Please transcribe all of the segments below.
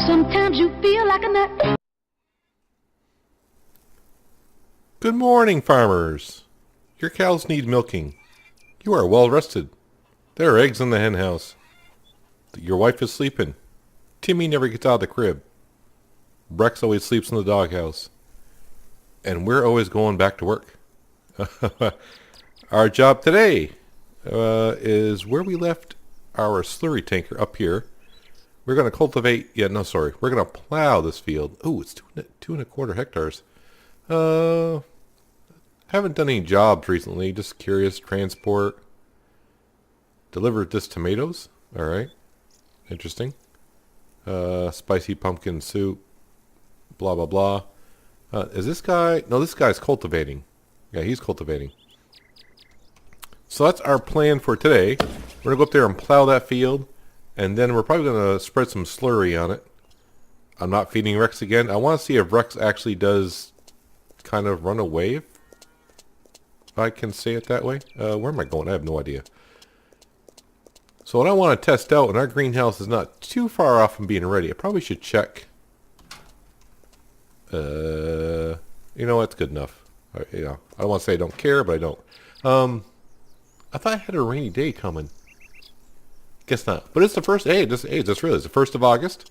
Sometimes you feel like a nut. Good morning, farmers. Your cows need milking. You are well rested. There are eggs in the hen house. Your wife is sleeping. Timmy never gets out of the crib. Rex always sleeps in the doghouse. And we're always going back to work. Our job today is where we left our slurry tanker up here. We're going to cultivate, we're going to plow this field. Oh, it's 2.25 hectares. Haven't done any jobs recently, just curious. Transport. Delivered this tomatoes. Alright. Interesting. Spicy pumpkin soup. Blah, blah, blah. Is this guy? No, this guy's cultivating. Yeah, he's cultivating. So that's our plan for today. We're going to go up there and plow that field. And then we're probably going to spread some slurry on it. I'm not feeding Rex again. I want to see if Rex actually does kind of run away, if I can say it that way. Where am I going? I have no idea. So what I want to test out, and our greenhouse is not too far off from being ready. I probably should check. You know what? It's good enough. I don't want to say I don't care, but I don't. I thought I had a rainy day coming. Guess not. But it's the first. Just really, it's the 1st of August,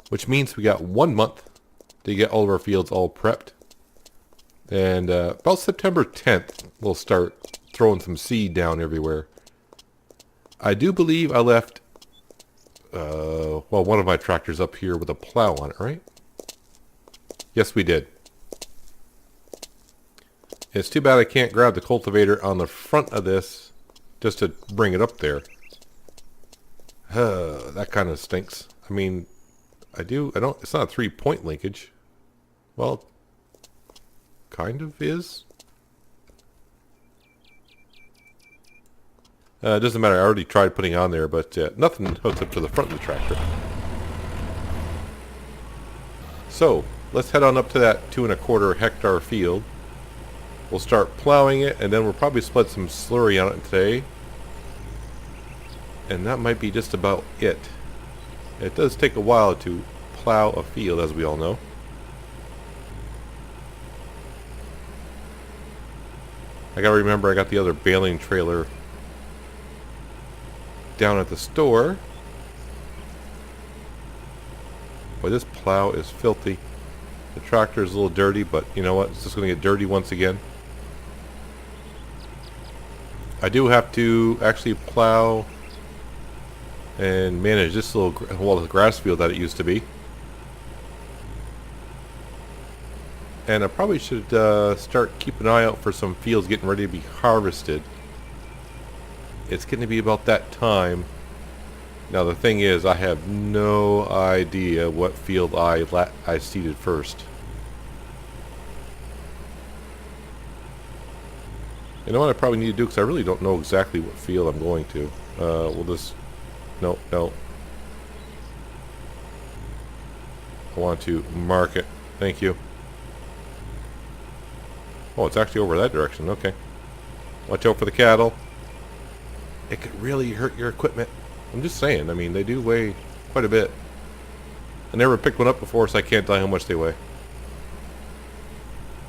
which means we got 1 month to get all of our fields all prepped. And about September 10th, we'll start throwing some seed down everywhere. I do believe I left, one of my tractors up here with a plow on it, right? Yes, we did. It's too bad I can't grab the cultivator on the front of this just to bring it up there. That kind of stinks. I mean, it's not a 3-point linkage. Well, kind of is. It doesn't matter. I already tried putting on there, but nothing hooked up to the front of the tractor. So let's head on up to that 2.25 hectare field. We'll start plowing it, and then we'll probably split some slurry on it today. And that might be just about it. It does take a while to plow a field, as we all know. I gotta remember I got the other baling trailer down at the store. Boy, this plow is filthy. The tractor is a little dirty, but you know what? It's just gonna get dirty once again. I do have to actually plow and manage this little grass field that it used to be. And I probably should start keeping an eye out for some fields getting ready to be harvested. It's going to be about that time. Now the thing is, I have no idea what field I seeded first. You know what I probably need to do, because I really don't know exactly what field I'm going to. We'll just... No. I want to mark it. Thank you. Oh, it's actually over that direction. Okay. Watch out for the cattle. It could really hurt your equipment. I'm just saying. I mean, they do weigh quite a bit. I never picked one up before, so I can't tell you how much they weigh.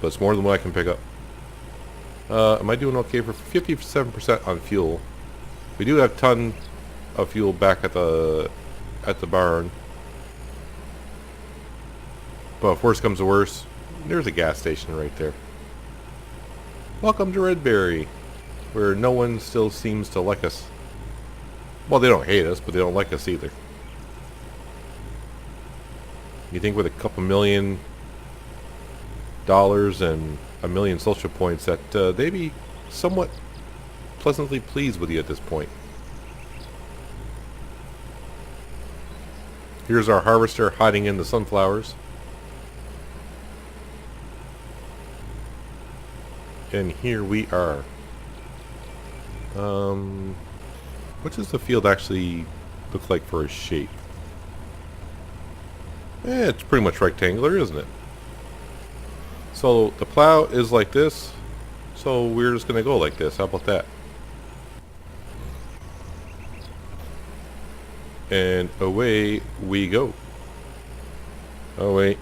But it's more than what I can pick up. Am I doing okay for 57% on fuel? We do have a ton of fuel back at the barn. But if worse comes to worse, there's a gas station right there. Welcome to Redberry, where no one still seems to like us. Well, they don't hate us, but they don't like us either. You think with a couple $1 million and 1 million social points that they'd be somewhat pleasantly pleased with you at this point. Here's our harvester hiding in the sunflowers. And here we are. What does the field actually look like for a shape? It's pretty much rectangular, isn't it? So the plow is like this. So we're just going to go like this. How about that? And away we go. Oh wait.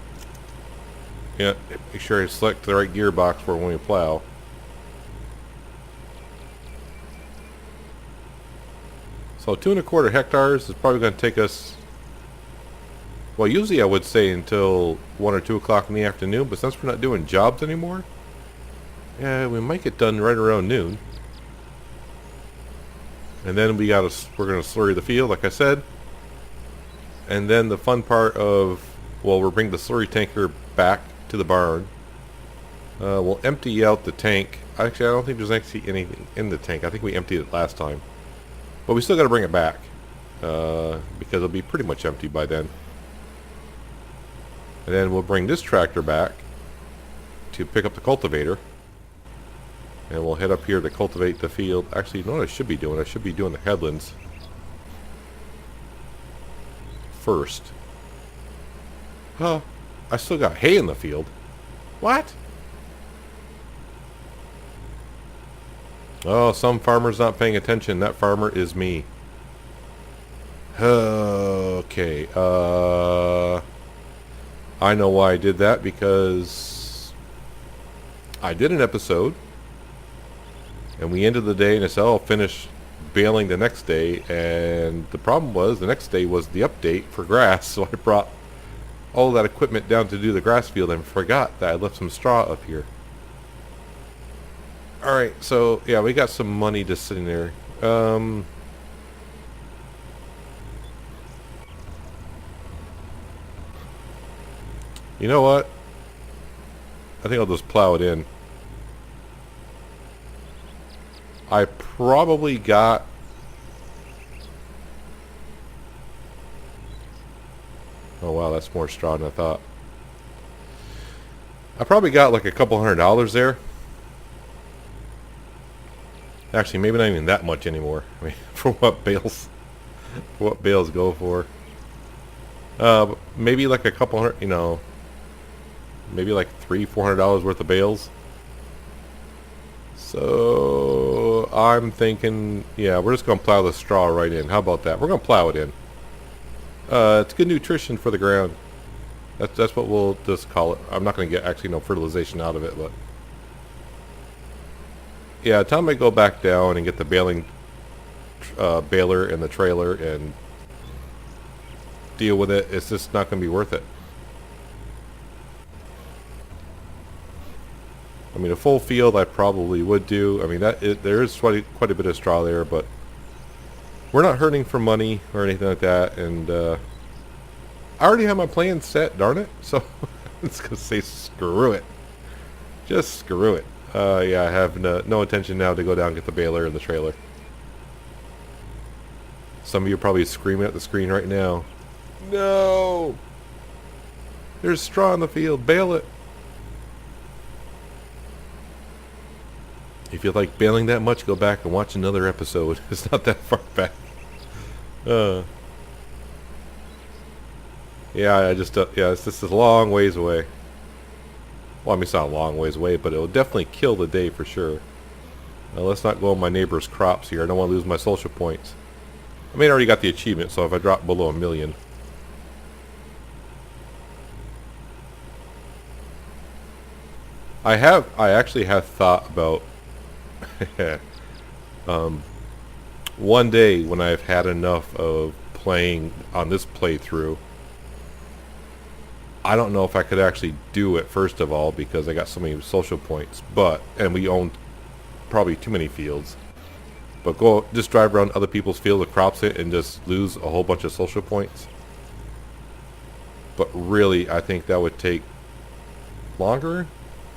Yeah, make sure I select the right gearbox for when we plow. So 2¼ hectares is probably going to take us, well, usually I would say until 1 or 2 o'clock in the afternoon, but since we're not doing jobs anymore, yeah, we might get done right around noon. And then we're going to slurry the field, like I said. And then the fun part of, well, we'll bring the slurry tanker back to the barn. We'll empty out the tank. Actually, I don't think there's actually anything in the tank. I think we emptied it last time. But we still got to bring it back. Because it'll be pretty much empty by then. And then we'll bring this tractor back to pick up the cultivator. And we'll head up here to cultivate the field. Actually, you know what I should be doing? I should be doing the headlands first. Huh. I still got hay in the field. What? Oh, some farmer's not paying attention. That farmer is me. Okay. I know why I did that, because I did an episode and we ended the day and I said, oh, I'll finish baling the next day, and the problem was the next day was the update for grass, so I brought all that equipment down to do the grass field and forgot that I left some straw up here. Alright, so yeah, we got some money just sitting there. You know what? I think I'll just plow it in. I probably got... Oh wow, that's more straw than I thought. I probably got like a couple $100 there. Actually, maybe not even that much anymore. I mean, for what bales go for. Maybe like a couple hundred, you know, maybe like $300-400 worth of bales. So I'm thinking, yeah, we're just gonna plow the straw right in. How about that? We're gonna plow it in. It's good nutrition for the ground. That's what we'll just call it. I'm not gonna get actually no fertilization out of it, but yeah, time I go back down and get the baling baler and the trailer and deal with it, it's just not gonna be worth it. I mean, a full field I probably would do. I mean, there is quite a bit of straw there, but we're not hurting for money or anything like that. And I already have my plan set, darn it. So I'm just gonna say screw it. Just screw it. Yeah, I have no intention now to go down and get the baler and the trailer. Some of you are probably screaming at the screen right now. No! There's straw in the field. Bale it. If you like baling that much, go back and watch another episode. It's not that far back. Yeah, yeah, it's just a long ways away. Well, I mean, it's not a long ways away, but it'll definitely kill the day for sure. Now, let's not go on my neighbor's crops here. I don't want to lose my social points. I mean, I already got the achievement, so if I drop below 1,000,000. I actually have thought about one day when I've had enough of playing on this playthrough. I don't know if I could actually do it, first of all, because I got so many social points, and we own probably too many fields. But just drive around other people's fields with crops in and just lose a whole bunch of social points. But really, I think that would take longer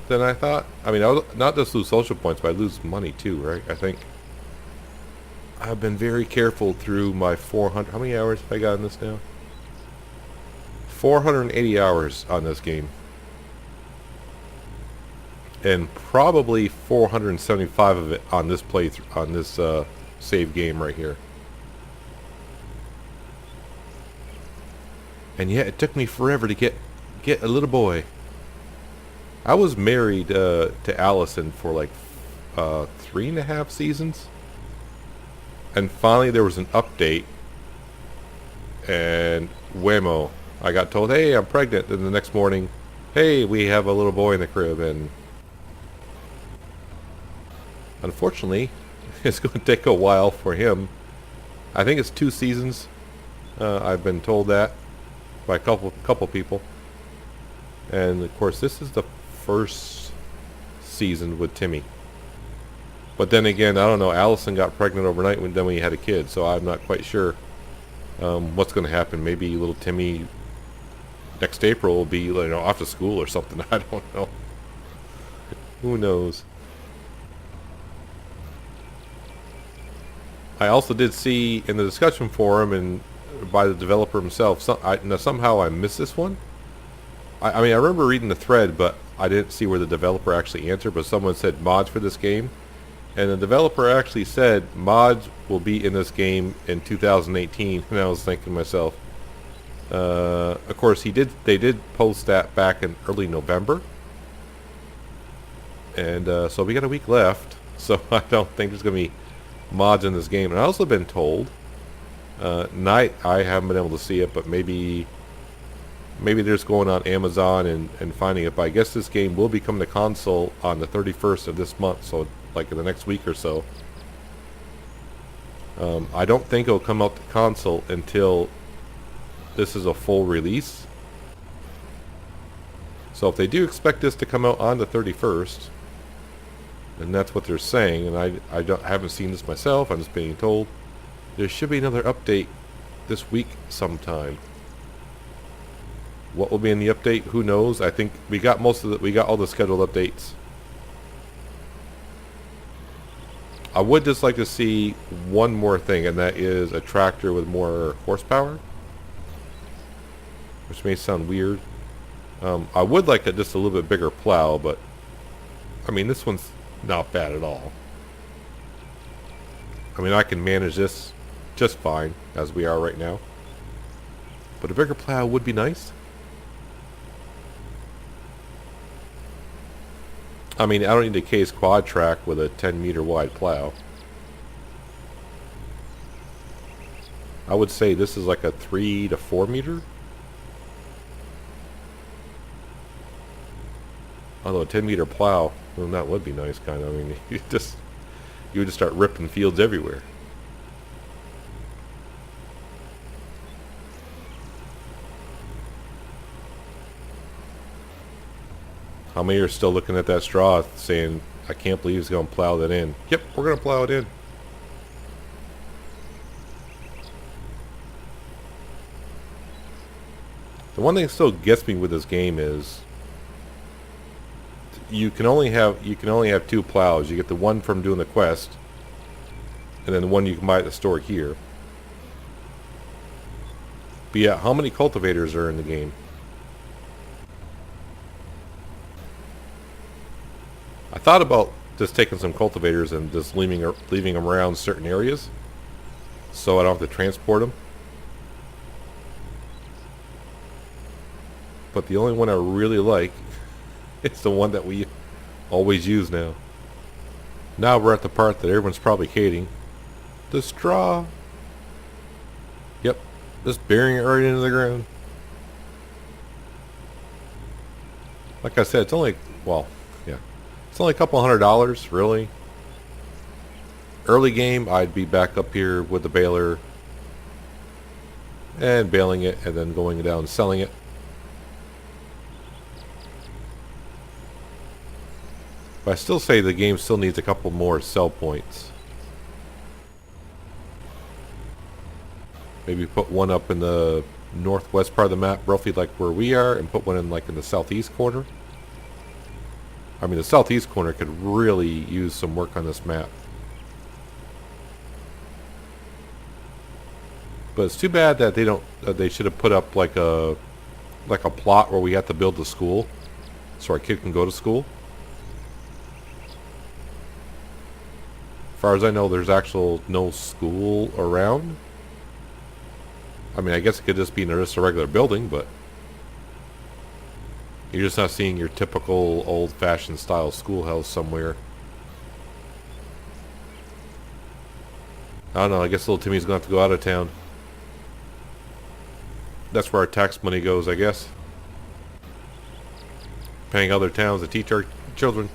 than I thought. I mean, I would not just lose social points, but I'd lose money too, right? I think I've been very careful through my 400... How many hours have I got in this now? 480 hours on this game. And probably 475 of it on this playthrough, on this save game right here. And yet it took me forever to get a little boy. I was married to Allison for like 3.5 seasons. And finally there was an update. And whammo, I got told, hey, I'm pregnant. Then the next morning, hey, we have a little boy in the crib. And unfortunately, it's going to take a while for him. I think it's 2 seasons. I've been told that by a couple people. And of course, this is the first season with Timmy. But then again, I don't know. Allison got pregnant overnight when we had a kid, so I'm not quite sure what's going to happen. Maybe little Timmy next April will be, off to school or something. I don't know. Who knows? I also did see in the discussion forum and by the developer himself, somehow I missed this one. I mean, I remember reading the thread, but I didn't see where the developer actually answered. But someone said mods for this game, and the developer actually said mods will be in this game in 2018. And I was thinking to myself, of course, they did post that back in early November, and so we got a week left. So I don't think there's going to be mods in this game. And I also been told, Night, I haven't been able to see it, but maybe they're just going on Amazon and finding it. But I guess this game will be coming to console on the 31st of this month, so like in the next week or so. I don't think it'll come out to console until this is a full release. So if they do expect this to come out on the 31st, and that's what they're saying, and I haven't seen this myself, I'm just being told, there should be another update this week sometime. What will be in the update? Who knows? I think we got all the scheduled updates. I would just like to see one more thing, and that is a tractor with more horsepower, which may sound weird. I would like just a little bit bigger plow, but I mean, this one's not bad at all. I mean, I can manage this just fine as we are right now, but a bigger plow would be nice. I mean, I don't need a case quad track with a 10-meter wide plow. I would say this is like a 3 to 4 meter. Although a 10-meter plow, well, that would be nice, kind of. I mean, you would just start ripping fields everywhere. How many are still looking at that straw saying, I can't believe he's going to plow that in? Yep, we're going to plow it in. The one thing that still gets me with this game is you can only have 2 plows. You get the one from doing the quest, and then the one you can buy at the store here. But yeah, how many cultivators are in the game? I thought about just taking some cultivators and just leaving them around certain areas, so I don't have to transport them. But the only one I really like is the one that we always use now. Now we're at the part that everyone's probably hating. The straw. Yep, just burying it right into the ground. Like I said, it's only, well, yeah, it's only a couple $100, really. Early game, I'd be back up here with the baler and baling it and then going down and selling it. But I still say the game still needs a couple more sell points. Maybe put one up in the northwest part of the map, roughly like where we are, and put one in like in the southeast corner. I mean, the southeast corner could really use some work on this map. But it's too bad that they should have put up like a plot where we have to build a school so our kid can go to school. As far as I know, there's no school around. I mean, I guess it could just be just a regular building, but you're just not seeing your typical old-fashioned style schoolhouse somewhere. I don't know, I guess little Timmy's going to have to go out of town. That's where our tax money goes, I guess. Paying other towns to teach our children.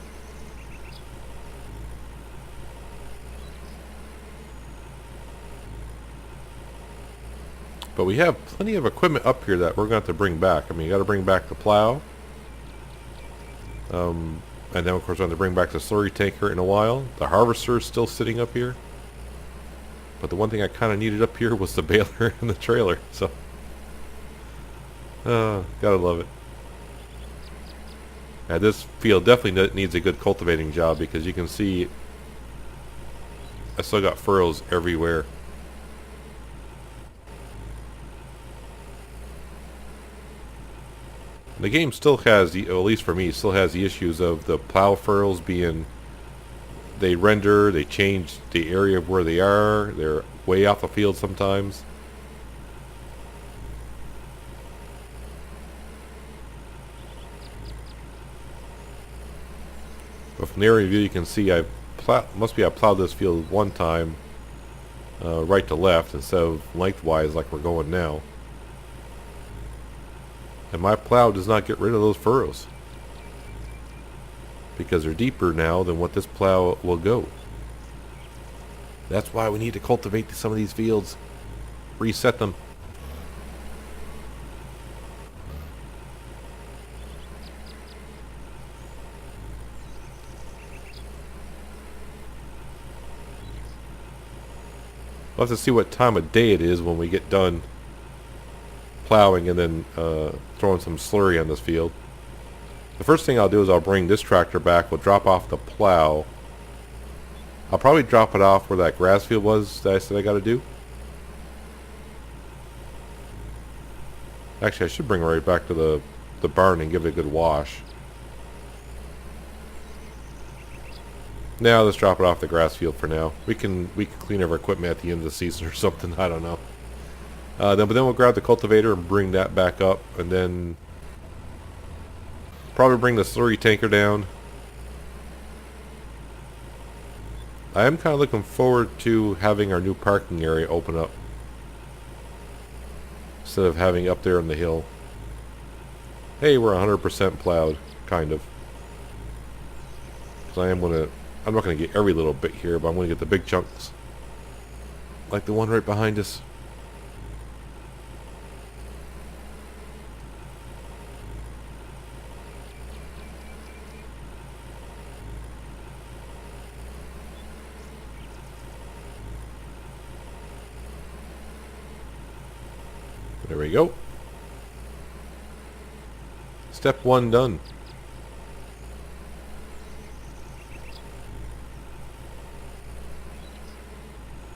But we have plenty of equipment up here that we're going to have to bring back. I mean, you got to bring back the plow. And then, of course, we're going to bring back the slurry tanker in a while. The harvester is still sitting up here. But the one thing I kind of needed up here was the baler and the trailer. So, gotta love it. Now, this field definitely needs a good cultivating job because you can see I still got furrows everywhere. The game still has, at least for me, still has the issues of the plow furrows being, they render, they change the area of where they are, they're way off the field sometimes. But from the area view you can see I plowed this field one time right to left instead of lengthwise like we're going now. And my plow does not get rid of those furrows because they're deeper now than what this plow will go. That's why we need to cultivate some of these fields, reset them. We'll have to see what time of day it is when we get done plowing and then throwing some slurry on this field. The first thing I'll do is I'll bring this tractor back. We'll drop off the plow. I'll probably drop it off where that grass field was that I said I got to do. Actually, I should bring it right back to the barn and give it a good wash. Now let's drop it off the grass field for now. We can clean our equipment at the end of the season or something. I don't know. But then we'll grab the cultivator and bring that back up, and then probably bring the slurry tanker down. I am kind of looking forward to having our new parking area open up instead of having up there on the hill. Hey, we're 100% plowed, kind of. Because I'm not going to get every little bit here, but I'm going to get the big chunks. Like the one right behind us. There we go. Step 1 done.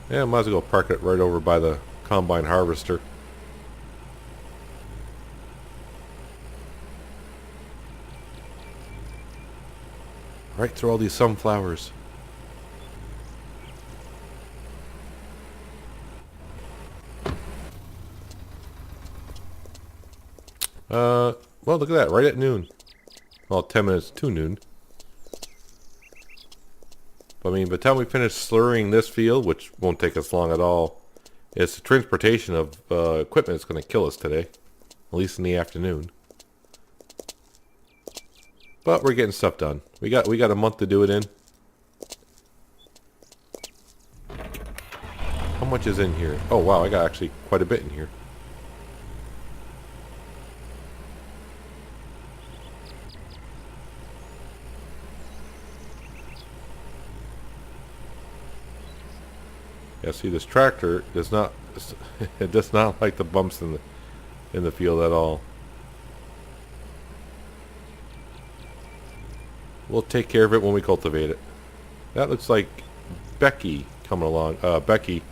Yeah, might as well park it right over by the combine harvester. Right through all these sunflowers. Well, look at that, right at noon. Well, 10 minutes to noon. But I mean, by the time we finish slurrying this field, which won't take us long at all, it's the transportation of equipment that's going to kill us today. At least in the afternoon. But we're getting stuff done. We got a month to do it in. How much is in here? Oh wow, I got actually quite a bit in here. Yeah, see, this tractor does not it does not like the bumps in the field at all. We'll take care of it when we cultivate it. That looks like Becky coming along. Becky,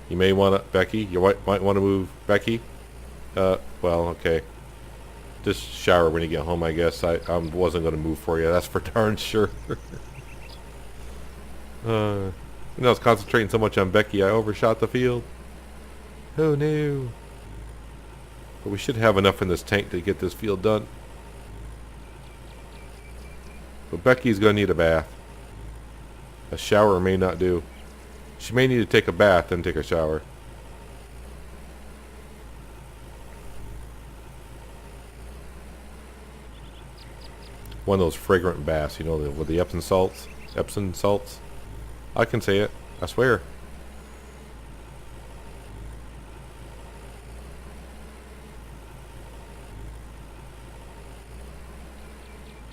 you may want to, Becky, you might want to move, Becky. Well, okay. Just shower when you get home, I guess. I wasn't going to move for you. That's for darn sure. I was concentrating so much on Becky, I overshot the field. Oh no. But we should have enough in this tank to get this field done. But Becky's going to need a bath. A shower may not do. She may need to take a bath, then take a shower. one of those fragrant bass, you know, with the Epsom salts. Epsom salts. I can say it. I swear.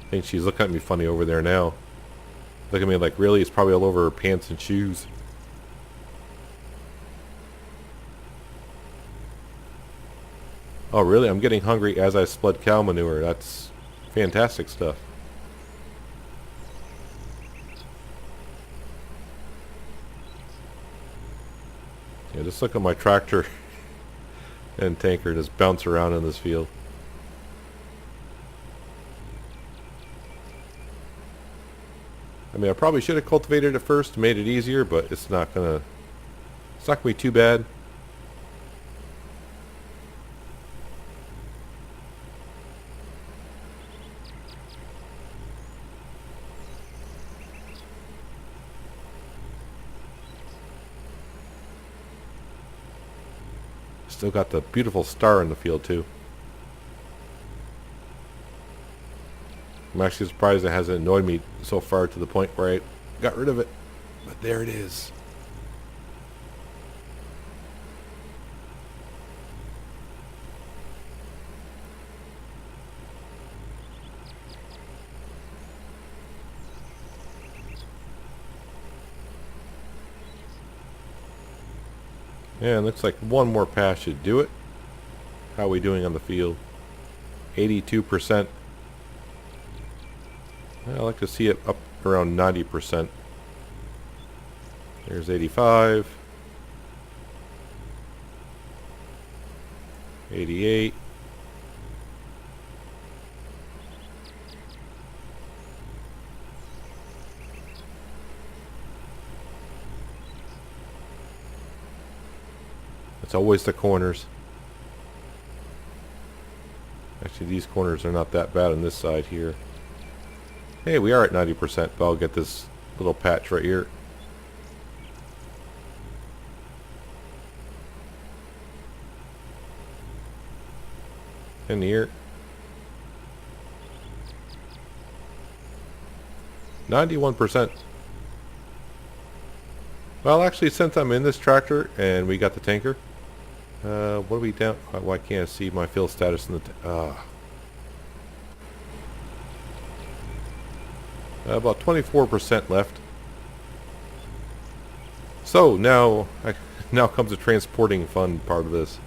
I think she's looking at me funny over there now. Look at me like, really? It's probably all over her pants and shoes. Oh, really? I'm getting hungry as I split cow manure. That's fantastic stuff. Yeah, just look at my tractor and tanker just bounce around in this field. I mean, I probably should have cultivated it first to made it easier, but it's not gonna be too bad. Still got the beautiful star in the field too. I'm actually surprised it hasn't annoyed me so far to the point where I got rid of it. But there it is. Yeah, it looks like one more pass should do it. How are we doing on the field? 82%. I like to see it up around 90%. There's 85. 88. It's always the corners. Actually, these corners are not that bad on this side here. Hey, we are at 90%, but I'll get this little patch right here. In here. 91%. Well, actually, since I'm in this tractor and we got the tanker, what are we down? Why can't I see my field status in the about 24% left. So now comes the transporting fun part of this.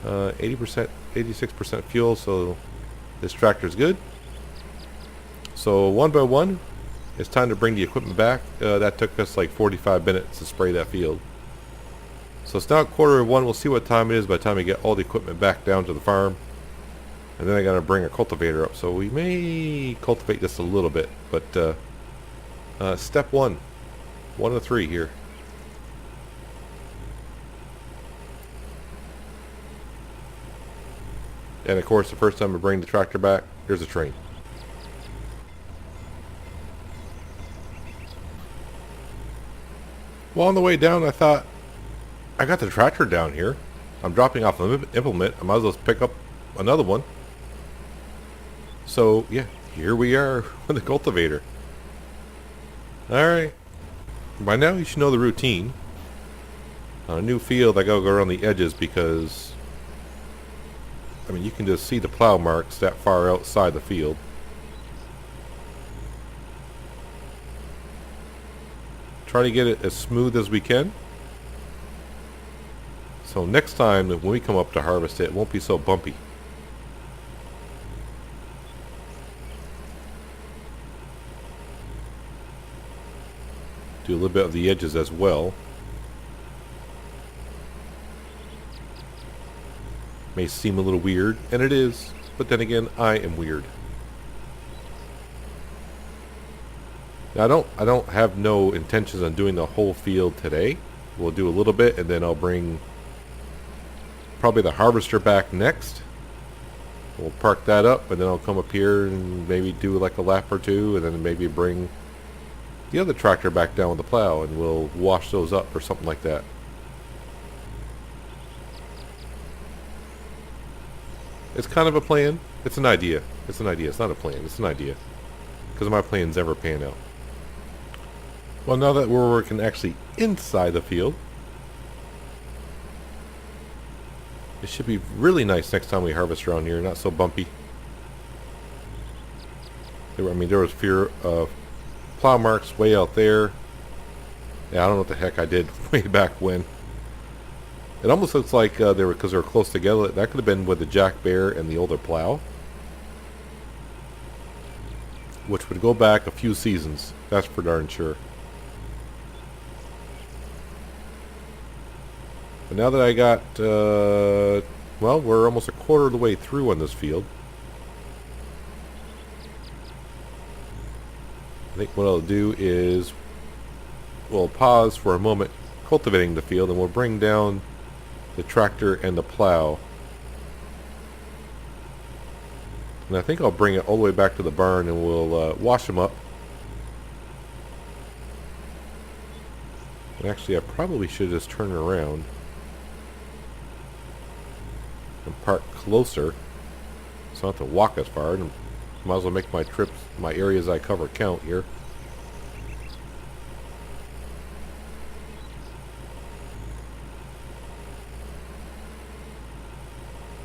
80%, 86% fuel, so this tractor's good. So one by one, it's time to bring the equipment back. That took us like 45 minutes to spray that field. So it's now 1:15. We'll see what time it is by the time we get all the equipment back down to the farm. And then I gotta bring a cultivator up. So we may cultivate just a little bit. But step one of 3 here. And of course, the first time we bring the tractor back, here's a train. Well, on the way down, I thought, I got the tractor down here. I'm dropping off an implement. I might as well pick up another one. So, yeah, here we are with the cultivator. Alright. By now, you should know the routine. On a new field, I gotta go around the edges because, I mean, you can just see the plow marks that far outside the field. Try to get it as smooth as we can. So next time when we come up to harvest it, it won't be so bumpy. Do a little bit of the edges as well. May seem a little weird, and it is, but then again, I am weird. Now, I don't have no intentions on doing the whole field today. We'll do a little bit, and then I'll bring probably the harvester back next. We'll park that up, and then I'll come up here and maybe do like a lap or two, and then maybe bring the other tractor back down with the plow, and we'll wash those up or something like that. It's kind of a plan. It's an idea. It's an idea. It's not a plan. It's an idea. because my plans never pan out. Well, now that we're working actually inside the field, it should be really nice next time we harvest around here, not so bumpy. There was fear of plow marks way out there. Yeah, I don't know what the heck I did way back when. It almost looks like because they were close together. That could have been with the Jack Bear and the older plow, which would go back a few seasons. That's for darn sure. But now that I got, well, we're almost a quarter of the way through on this field. I think what I'll do is we'll pause for a moment cultivating the field, and we'll bring down the tractor and the plow. And I think I'll bring it all the way back to the barn, and we'll wash them up. And actually, I probably should just turn around and park closer, so I don't have to walk as far. And might as well make my trips, my areas I cover count here.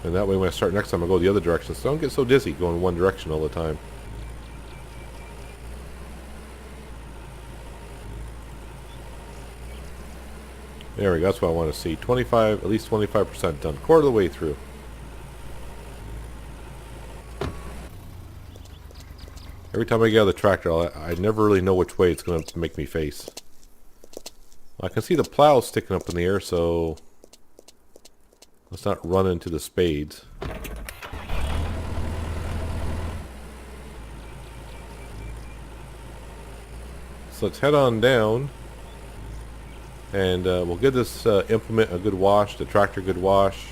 And that way when I start next time, I'll go the other direction. So don't get so dizzy going one direction all the time. There we go. That's what I want to see. 25, at least 25% done. Quarter of the way through. Every time I get out of the tractor, I never really know which way it's going to make me face. I can see the plow sticking up in the air, so let's not run into the spades. So let's head on down, and we'll give this implement a good wash, the tractor a good wash,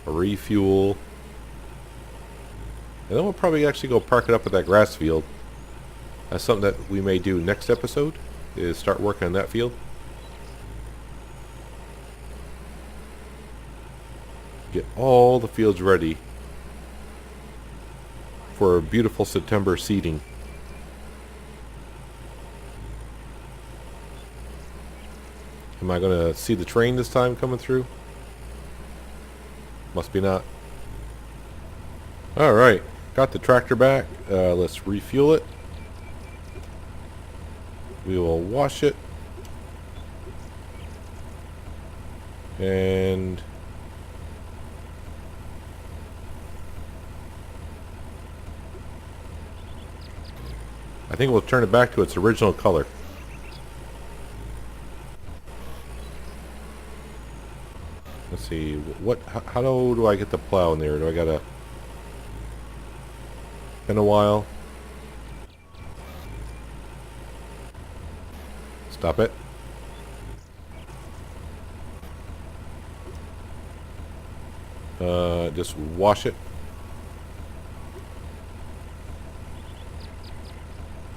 a refuel, and then we'll probably actually go park it up at that grass field. That's something that we may do next episode, is start working on that field. Get all the fields ready for a beautiful September seeding. Am I going to see the train this time coming through? Must be not. Alright, got the tractor back. Let's refuel it. We will wash it. And I think we'll turn it back to its original color. Let's see, how do I get the plow in there? Do I gotta... Been a while. Stop it. Just wash it.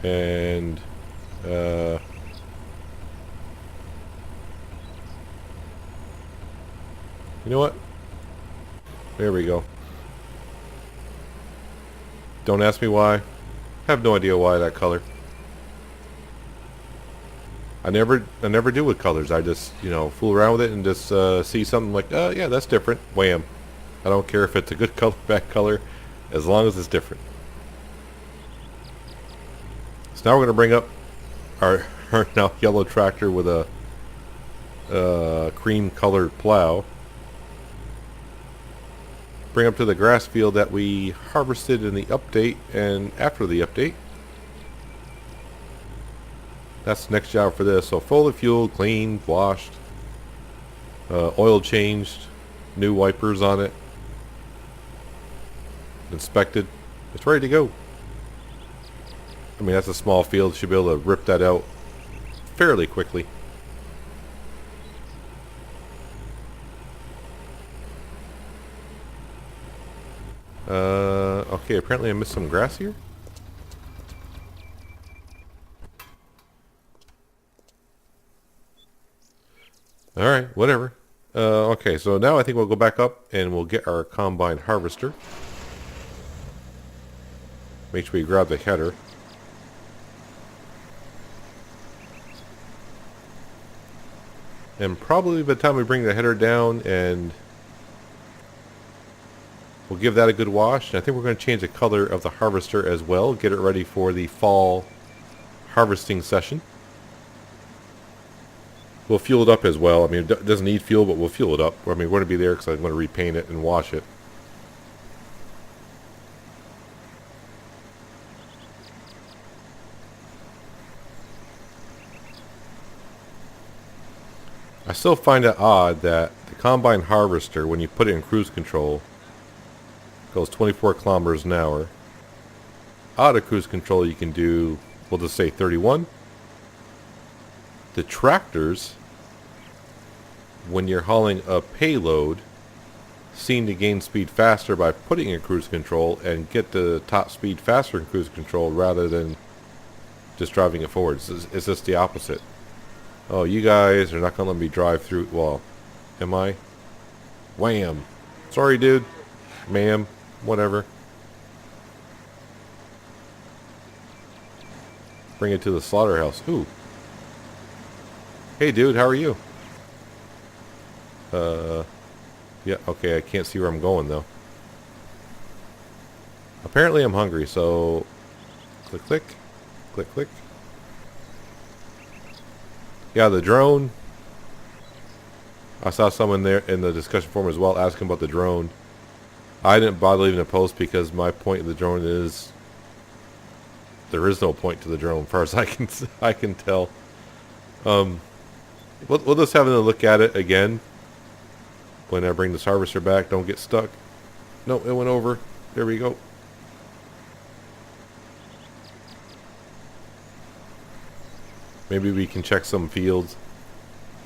And you know what? There we go. Don't ask me why. I have no idea why that color. I never do with colors. I just, fool around with it and just see something like, oh yeah, that's different. Wham. I don't care if it's a good color, bad color, as long as it's different. So now we're going to bring up our now yellow tractor with a cream colored plow. Bring up to the grass field that we harvested in the update and after the update. That's the next job for this. So fully fueled, cleaned, washed, oil changed, new wipers on it, inspected. It's ready to go. I mean, that's a small field. Should be able to rip that out fairly quickly. Okay, apparently I missed some grass here. Alright, whatever. Okay, so now I think we'll go back up and we'll get our combine harvester. Make sure we grab the header. And probably by the time we bring the header down, and we'll give that a good wash. And I think we're going to change the color of the harvester as well. Get it ready for the fall harvesting session. We'll fuel it up as well. I mean, it doesn't need fuel, but we'll fuel it up. I mean, we're going to be there because I'm going to repaint it and wash it. I still find it odd that the combine harvester, when you put it in cruise control, goes 24 kilometers an hour. Out of cruise control, you can do, we'll just say 31. The tractors, when you're hauling a payload, seem to gain speed faster by putting in cruise control and get the top speed faster in cruise control rather than just driving it forward. It's just the opposite. Oh, you guys are not going to let me drive through. Well, am I? Wham. Sorry, dude. Ma'am. Whatever. Bring it to the slaughterhouse. Ooh. Hey, dude. How are you? Yeah, okay. I can't see where I'm going, though. Apparently, I'm hungry, so... Click, click. Click, click. Yeah, the drone. I saw someone there in the discussion forum as well asking about the drone. I didn't bother leaving a post because my point of the drone is there is no point to the drone, as far as I can tell. We'll just have a look at it again when I bring this harvester back. Don't get stuck. No, it went over. There we go. Maybe we can check some fields.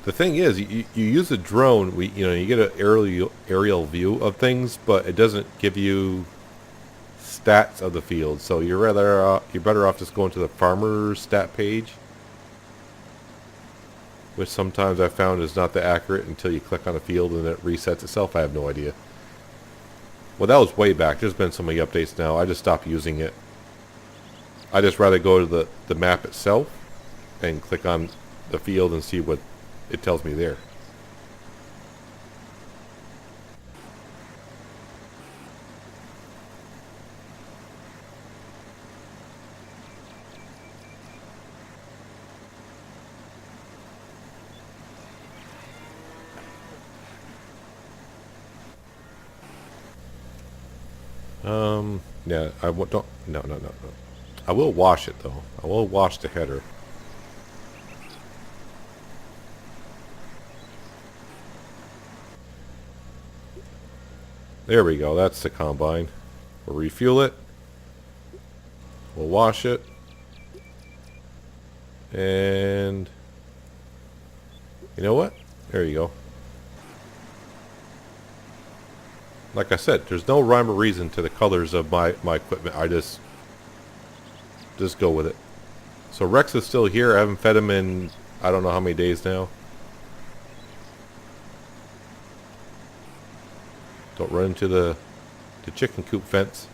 The thing is, you use a drone. You get an aerial view of things, but it doesn't give you stats of the field. So you're better off just going to the farmer's stat page, which sometimes I found is not that accurate until you click on a field and it resets itself. I have no idea. Well, that was way back. There's been so many updates now. I just stopped using it. I just rather go to the map itself and click on the field and see what it tells me there. Yeah, don't. No. I will wash it though. I will wash the header. There we go. That's the combine. We'll refuel it. We'll wash it. And you know what? There you go. Like I said, there's no rhyme or reason to the colors of my equipment. I just go with it. So Rex is still here. I haven't fed him in I don't know how many days now. Don't run into the chicken coop fence.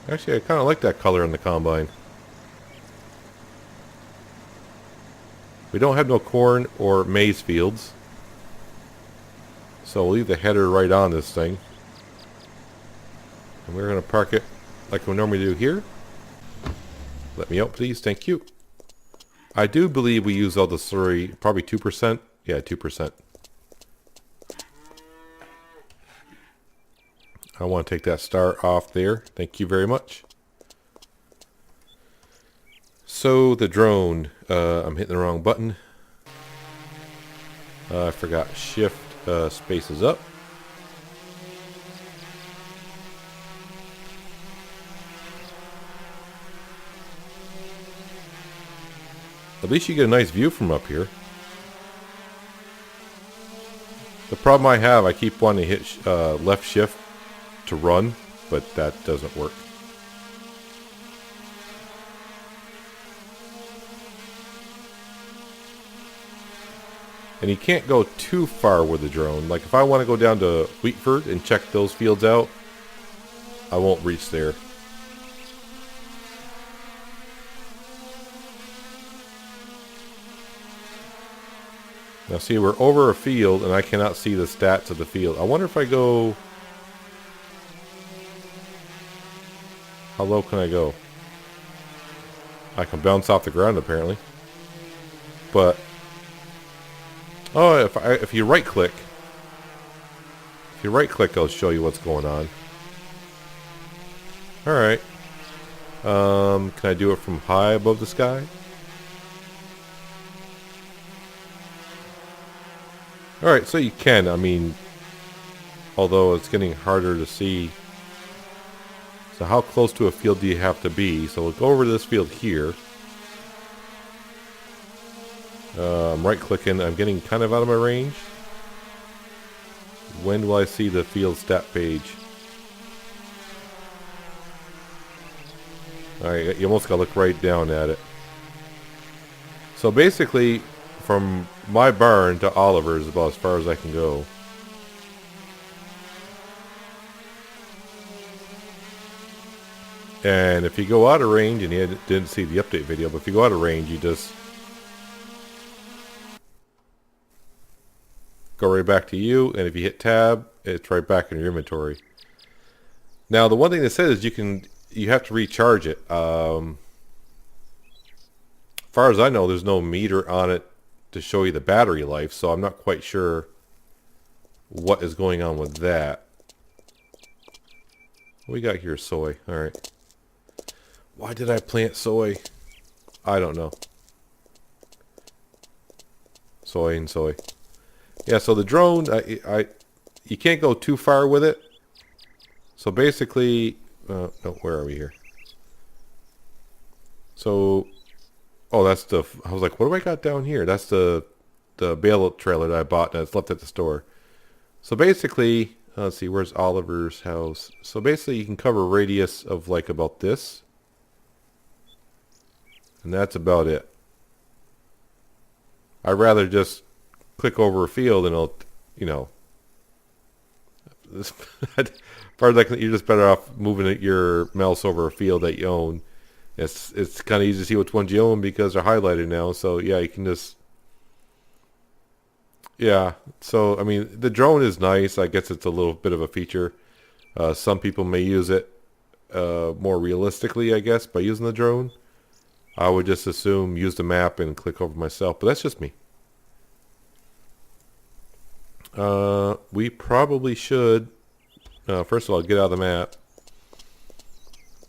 Actually, I kind of like that color in the combine. We don't have no corn or maize fields, so we'll leave the header right on this thing. And we're going to park it like we normally do here. Let me out, please. Thank you. I do believe we use all the slurry, probably 2%. Yeah, 2%. I want to take that star off there. Thank you very much. So the drone, I'm hitting the wrong button. I forgot shift spaces up. At least you get a nice view from up here. The problem I have, I keep wanting to hit left shift to run, but that doesn't work. And you can't go too far with the drone. Like if I want to go down to Wheatford and check those fields out, I won't reach there. Now see, we're over a field and I cannot see the stats of the field. I wonder if I go... How low can I go? I can bounce off the ground apparently. But... Oh, if you right click... If you right click, it'll show you what's going on. Alright. Can I do it from high above the sky? Alright, so you can. I mean, although it's getting harder to see. So how close to a field do you have to be? So we'll go over to this field here. I'm right clicking. I'm getting kind of out of my range. When will I see the field stat page? Alright, you almost gotta look right down at it. So basically, from my barn to Oliver's is about as far as I can go. And if you go out of range, and you didn't see the update video, but if you go out of range, you just go right back to you, and if you hit tab, it's right back in your inventory. Now, the one thing that says is you have to recharge it. As far as I know, there's no meter on it to show you the battery life, so I'm not quite sure what is going on with that. What we got here? Soy. Alright. Why did I plant soy? I don't know. Soy and soy. Yeah, so the drone, you can't go too far with it. So basically, no, where are we here? So, oh, that's the, I was like, what do I got down here? That's the bale trailer that I bought and it's left at the store. So basically, let's see, where's Oliver's house? So basically you can cover a radius of like about this. And that's about it. I'd rather just click over a field and it'll, you know, as far as you're just better off moving your mouse over a field that you own. It's kind of easy to see which ones you own because they're highlighted now. So yeah, you can just, yeah. So I mean, the drone is nice. I guess it's a little bit of a feature. Some people may use it more realistically, I guess, by using the drone. I would just assume use the map and click over myself, but that's just me. We probably should, first of all, get out of the map.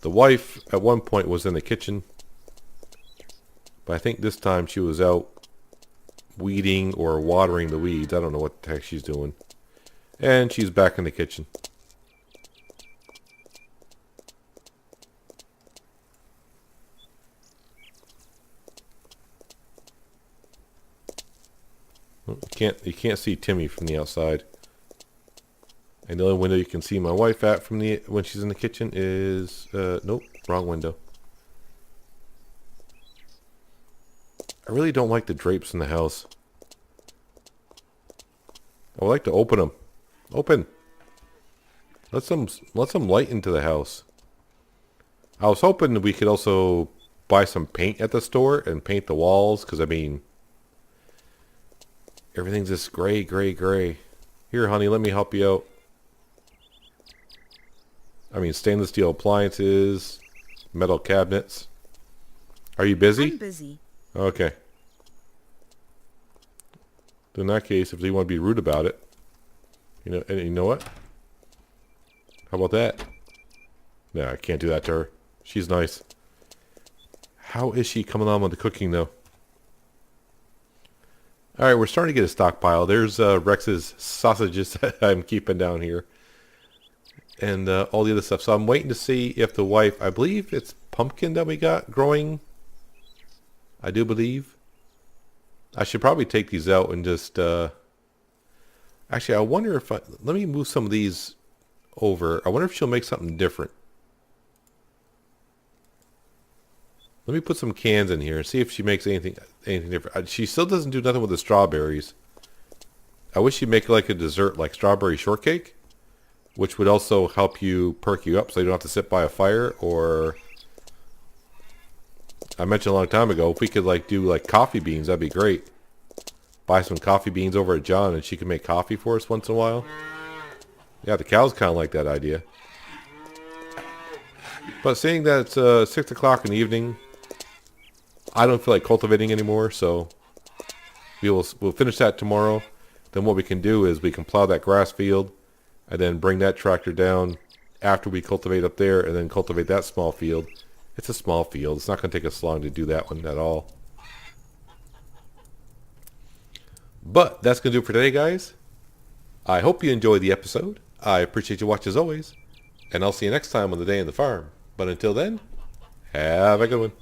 The wife at one point was in the kitchen, but I think this time she was out weeding or watering the weeds. I don't know what the heck she's doing. And she's back in the kitchen. You can't see Timmy from the outside. And the only window you can see my wife at from when she's in the kitchen is nope, wrong window. I really don't like the drapes in the house. I would like to open them. Open. Let some light into the house. I was hoping we could also buy some paint at the store and paint the walls, because I mean, everything's just gray, gray, gray. Here, honey, let me help you out. I mean, stainless steel appliances, metal cabinets. Are you busy? I'm busy. Okay. In that case, if you want to be rude about it, and you know what? How about that? No, I can't do that to her. She's nice. How is she coming on with the cooking, though? Alright, we're starting to get a stockpile. There's Rex's sausages that I'm keeping down here. And all the other stuff. So I'm waiting to see if the wife, I believe it's pumpkin that we got growing. I do believe. I should probably take these out and just... actually, I wonder if let me move some of these over. I wonder if she'll make something different. Let me put some cans in here and see if she makes anything different. She still doesn't do nothing with the strawberries. I wish she'd make like a dessert, like strawberry shortcake, which would also help you perk you up so you don't have to sit by a fire. Or I mentioned a long time ago, if we could like do like coffee beans, that'd be great. buy some coffee beans over at John and she can make coffee for us once in a while. Yeah, the cows kind of like that idea. But seeing that it's 6 o'clock in the evening, I don't feel like cultivating anymore, so we'll finish that tomorrow. Then what we can do is we can plow that grass field and then bring that tractor down after we cultivate up there and then cultivate that small field. It's a small field. It's not going to take us long to do that one at all. But that's going to do it for today, guys. I hope you enjoyed the episode. I appreciate your watch as always. And I'll see you next time on The Day in the Farm. But until then, have a good one.